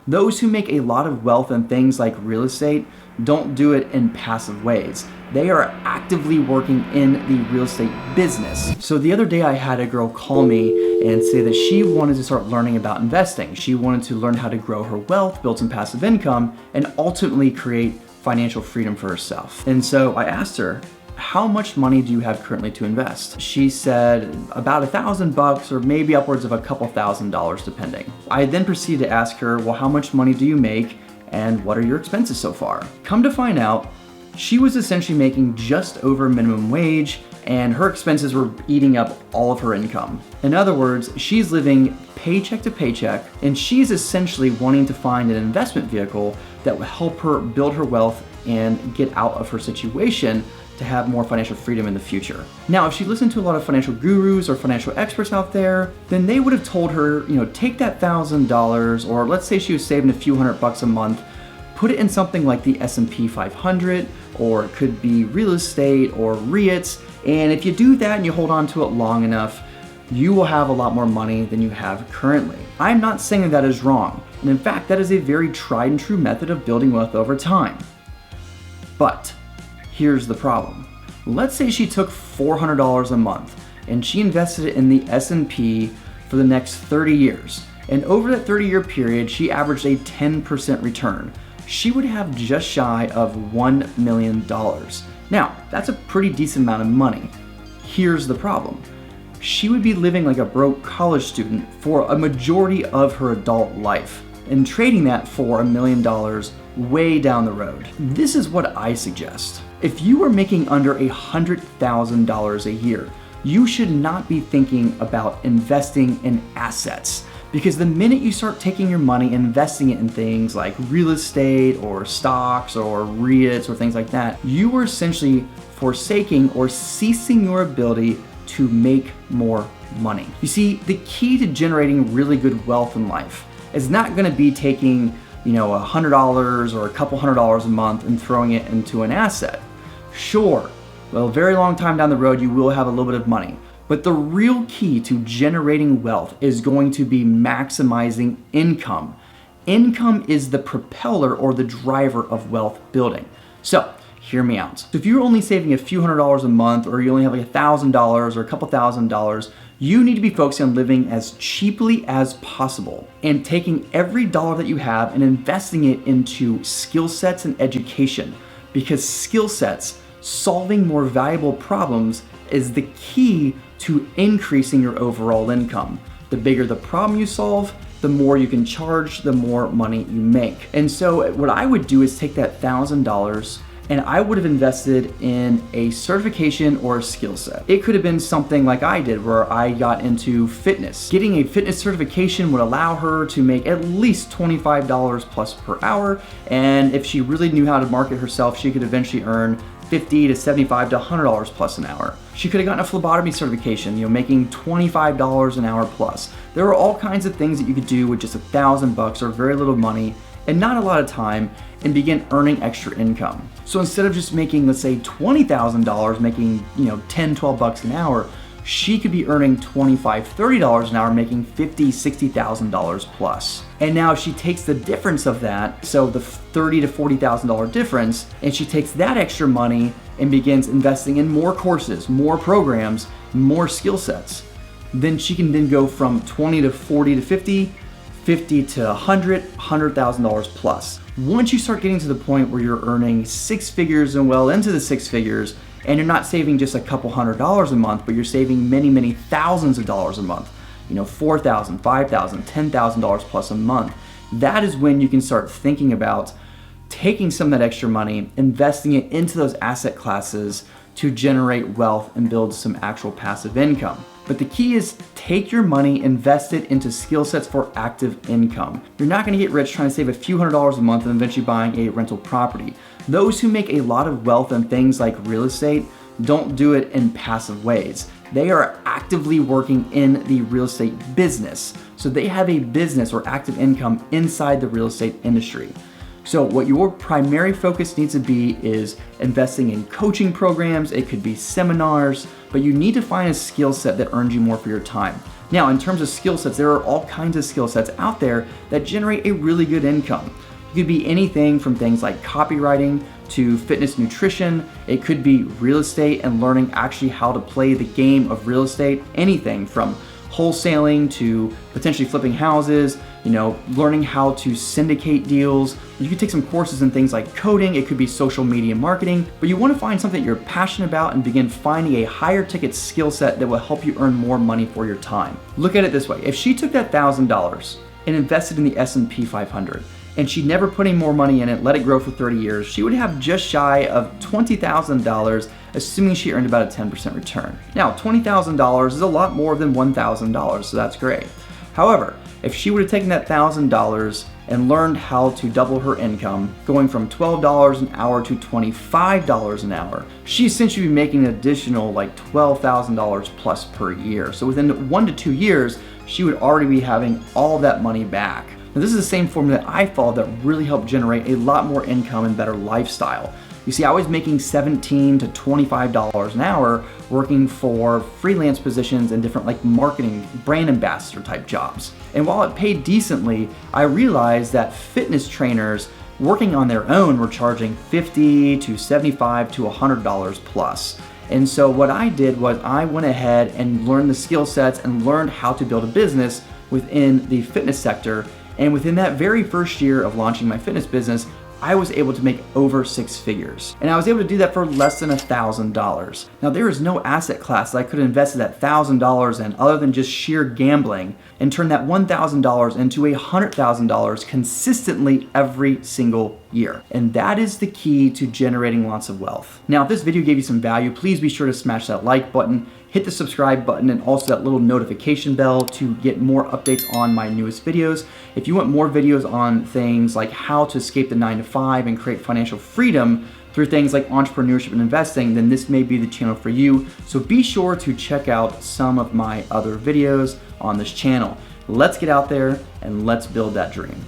Those who make a lot of wealth in things like real estate don't do it in passive ways. They are actively working in the real estate business. So the other day I had a girl call me and say that she wanted to start learning about investing. She wanted to learn how to grow her wealth, build some passive income, and ultimately create financial freedom for herself. And so I asked her, how much money do you have currently to invest? She said about $1,000 or maybe upwards of a couple $1,000s depending. I then proceeded to ask her, well, how much money do you make and what are your expenses so far? Come to find out, she was essentially making just over minimum wage and her expenses were eating up all of her income. In other words, she's living paycheck to paycheck and she's essentially wanting to find an investment vehicle that will help her build her wealth and get out of her situation to have more financial freedom in the future. Now, if she listened to a lot of financial gurus or financial experts out there, then they would have told her, take that $1,000, or let's say she was saving a few $100 a month, put it in something like the S&P 500, or it could be real estate or REITs. And if you do that and you hold on to it long enough, you will have a lot more money than you have currently. I'm not saying that is wrong. And in fact, that is a very tried and true method of building wealth over time. But here's the problem. Let's say she took $400 a month and she invested it in the S&P for the next 30 years. And over that 30-year period, she averaged a 10% return. She would have just shy of $1 million. Now, that's a pretty decent amount of money. Here's the problem. She would be living like a broke college student for a majority of her adult life and trading that for $1 million way down the road. This is what I suggest. If you are making under $100,000 a year, you should not be thinking about investing in assets, because the minute you start taking your money and investing it in things like real estate or stocks or REITs or things like that, you are essentially forsaking or ceasing your ability to make more money. You see, the key to generating really good wealth in life is not going to be taking $100 or a couple $100s a month and throwing it into an asset. Sure, well, a very long time down the road, you will have a little bit of money. But the real key to generating wealth is going to be maximizing income. Income is the propeller or the driver of wealth building. So hear me out. So if you're only saving a few $100s a month, or you only have like $1,000 or a couple $1,000s, you need to be focusing on living as cheaply as possible and taking every dollar that you have and investing it into skill sets and education, because skill sets, solving more valuable problems, is the key to increasing your overall income. The bigger the problem you solve, the more you can charge, the more money you make. And so what I would do is take that $1,000 and I would have invested in a certification or a skill set. It could have been something like I did, where I got into fitness. Getting a fitness certification would allow her to make at least $25 plus per hour. And if she really knew how to market herself, she could eventually earn $50 to $75 to $100 plus an hour. She could have gotten a phlebotomy certification, making $25 an hour plus. There are all kinds of things that you could do with just $1,000 or very little money and not a lot of time, and begin earning extra income. So instead of just making, let's say, $20,000, making $10-12 an hour, she could be earning $25-30 an hour, making $50,000-60,000 plus. And now she takes the difference of that, so the $30,000 to $40,000 difference, and she takes that extra money and begins investing in more courses, more programs, more skill sets. Then she can then go from 20 to 40 to 50, 50 to $100,000 plus. Once you start getting to the point where you're earning six figures and well into the six figures, and you're not saving just a couple $100s a month, but you're saving many, many thousands of dollars a month, $4,000, $5,000, $10,000 plus a month, that is when you can start thinking about taking some of that extra money, investing it into those asset classes to generate wealth and build some actual passive income. But the key is take your money, invest it into skill sets for active income. You're not gonna get rich trying to save a few $100s a month and eventually buying a rental property. Those who make a lot of wealth in things like real estate don't do it in passive ways. They are actively working in the real estate business. So they have a business or active income inside the real estate industry. So what your primary focus needs to be is investing in coaching programs. It could be seminars, but you need to find a skill set that earns you more for your time. Now, in terms of skill sets, there are all kinds of skill sets out there that generate a really good income. It could be anything from things like copywriting to fitness nutrition. It could be real estate and learning actually how to play the game of real estate. Anything from wholesaling to potentially flipping houses, learning how to syndicate deals. You could take some courses in things like coding. It could be social media marketing, but you want to find something you're passionate about and begin finding a higher ticket skill set that will help you earn more money for your time. Look at it this way. If she took that $1,000 and invested in the S&P 500, and she never put any more money in it, let it grow for 30 years, she would have just shy of $20,000, assuming she earned about a 10% return. Now, $20,000 is a lot more than $1,000, so that's great. However, if she would have taken that $1,000 and learned how to double her income, going from $12 an hour to $25 an hour, she'd essentially be making an additional like $12,000 plus per year. So within 1 to 2 years, she would already be having all that money back. Now, this is the same formula that I followed that really helped generate a lot more income and better lifestyle. You see, I was making $17 to $25 an hour working for freelance positions and different like marketing, brand ambassador type jobs. And while it paid decently, I realized that fitness trainers working on their own were charging $50 to $75 to $100 plus. And so what I did was I went ahead and learned the skill sets and learned how to build a business within the fitness sector. And within that very first year of launching my fitness business, I was able to make over 6 figures. And I was able to do that for less than $1,000. Now, there is no asset class that I could have invested that $1,000 in other than just sheer gambling and turn that $1,000 into $100,000 consistently every single year. And that is the key to generating lots of wealth. Now, if this video gave you some value, please be sure to smash that like button, hit the subscribe button, and also that little notification bell to get more updates on my newest videos. If you want more videos on things like how to escape the 9-to-5 and create financial freedom through things like entrepreneurship and investing, then this may be the channel for you. So be sure to check out some of my other videos on this channel. Let's get out there and let's build that dream.